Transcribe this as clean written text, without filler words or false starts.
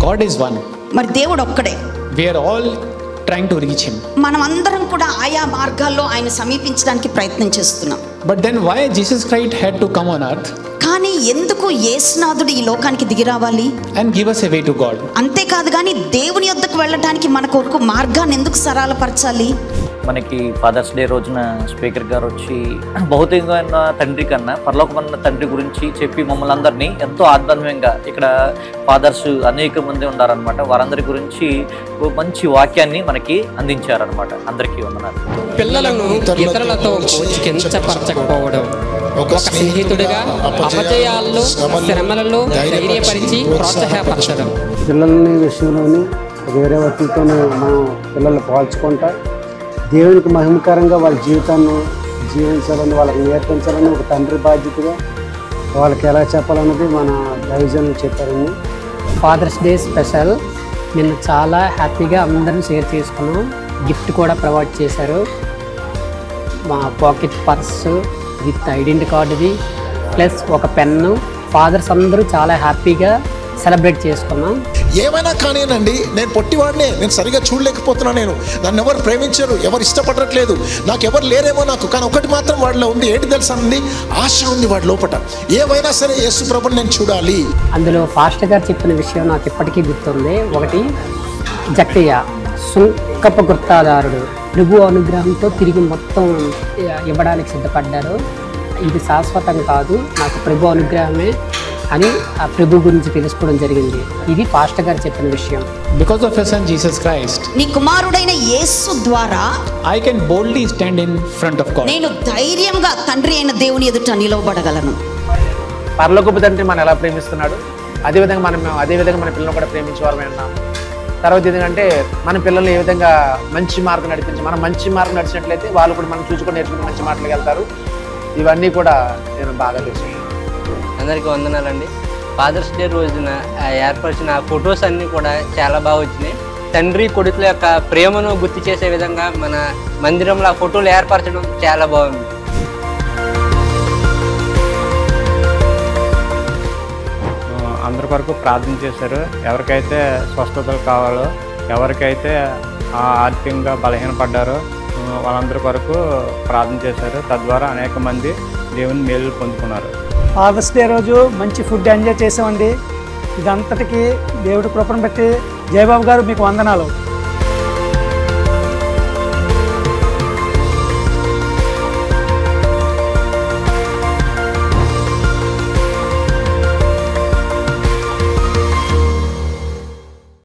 God is one. మరి దేవుడు ఒక్కడే. We are all trying to reach him. మనం అందరం కూడా ఆయా మార్గాల్లో ఆయన సమీపించడానికి ప్రయత్నం చేస్తున్నాం. But then why Jesus Christ had to come on earth? కానీ ఎందుకు యేసునాథుడు ఈ లోకానికి దిగి రావాలి and give us a way to God? అంతేకాదు కానీ దేవుని యొద్దకు వెళ్ళడానికి మన కొరకు మార్గాన్ని ఎందుకు సరళపరచాలి? మనకి ఫాదర్స్ డే రోజున స్పీకర్ గారు వచ్చి భౌతికమైన తండ్రి కన్నా పరలోకమైన తండ్రి గురించి చెప్పి మమ్మల్ని అందరినీ ఎంతో ఆధ్యాత్మికంగా, ఇక్కడ ఫాదర్స్ అనేక మంది ఉన్నారనమాట, వారందరి గురించి మంచి వాక్యాన్ని మనకి అందించారనమాట. అందరికీ వందనాలు. పిల్లలను ఇతరులతో కించపరచకపోవడం, ఒక స్నేహితుడిగా అపజయాల్లో శ్రమలలో ధైర్యపరిచి ప్రోత్సాహపరచడం. పిల్లలని విషయంలోని వేరే వ్యక్తులతో మనం పిల్లలు పోల్చుకుంటా దేవునికి మహిమకరంగా వాళ్ళ జీవితాన్ని జీవించాలని, వాళ్ళకి నేర్పించాలని ఒక తండ్రి బాధ్యతగా వాళ్ళకి ఎలా చెప్పాలన్నది మన దైవజనులు చెప్పారండి. ఫాదర్స్ డే స్పెషల్ నిన్న చాలా హ్యాపీగా అందరం షేర్ చేసుకున్నాం. గిఫ్ట్ కూడా ప్రొవైడ్ చేశారు. మా పాకెట్ పర్సు విత్ ఐడెంటిటీ కార్డుది ప్లస్ ఒక పెన్ను. ఫాదర్స్ అందరూ చాలా హ్యాపీగా సెలబ్రేట్ చేసుకున్నాం. ఏమైనా కానివ్వండి, నేను పొట్టివాడినే, నేను సరిగా చూడలేకపోతున్నాను, నన్ను ఎవరు ప్రేమించరు, ఎవరు ఇష్టపడట్లేదు, నాకు ఎవరు లేరేమో నాకు. కానీ ఒకటి మాత్రం వాడిలో ఉంది, ఏంటి తెలుసా అండి? ఆశ ఉంది వాడి లోపల. ఏమైనా సరే యేసు ప్రభుని నేను చూడాలి. అందులో ఫాస్టర్ గారు చెప్పిన విషయం నాకు ఇప్పటికీ గుర్తుంది. ఒకటి, జక్కయ్య సుంకపు గుర్తాదారుడు ప్రభు అనుగ్రహంతో తిరిగి మొత్తం ఇవ్వడానికి సిద్ధపడ్డారు. ఇది శాశ్వతం కాదు, నాకు ప్రభు అనుగ్రహమే అని ఆ ప్రభు గురించి తెలుసుకోవడం జరిగింది. ఇది పాస్టర్ గారు చెప్పిన విషయం. Because of your son Jesus Christ, నీ కుమారుడైన యేసు ద్వారా I can boldly stand in front of God. నేను ధైర్యంగా తండ్రి అయిన దేవుని ఎదుట నిలవబడగలను. పరలోకపు తండ్రి మనం ఎలా ప్రేమిస్తున్నాడు, అదేవిధంగా మన పిల్లలను కూడా ప్రేమించేవారమే ఉన్నాం. తర్వాత ఎందుకంటే మన పిల్లల్ని ఏ విధంగా మంచి మార్గం నడిపించి, మనం మంచి మార్గం నడిచినట్లయితే వాళ్ళు కూడా మనం చూసుకొని నేర్చుకుని మంచి మాటలకు వెళ్తారు. ఇవన్నీ కూడా నేను బాగా తెలుసు. అందరికీ వందనాలండి. ఫాదర్స్ డే రోజున ఏర్పరిచిన ఫొటోస్ అన్నీ కూడా చాలా బాగా వచ్చినాయి. తండ్రి కొడుకుల యొక్క ప్రేమను గుర్తు చేసే విధంగా మన మందిరంలో ఆ ఫోటోలు ఏర్పరచడం చాలా బాగుంది. అందరి వరకు ప్రార్థన చేశారు. ఎవరికైతే స్వస్థతలు కావాలో, ఎవరికైతే ఆర్థికంగా బలహీనపడ్డారో వాళ్ళందరి వరకు ప్రార్థన చేశారు. తద్వారా అనేక మంది దేవుని మేలు పొందుకున్నారు. ఫాదర్స్ డే రోజు మంచి ఫుడ్ ఎంజాయ్ చేసామండి. ఇదంతటికీ దేవుడి కృపను బట్టి జయబాబు గారు మీకు వందనాలు.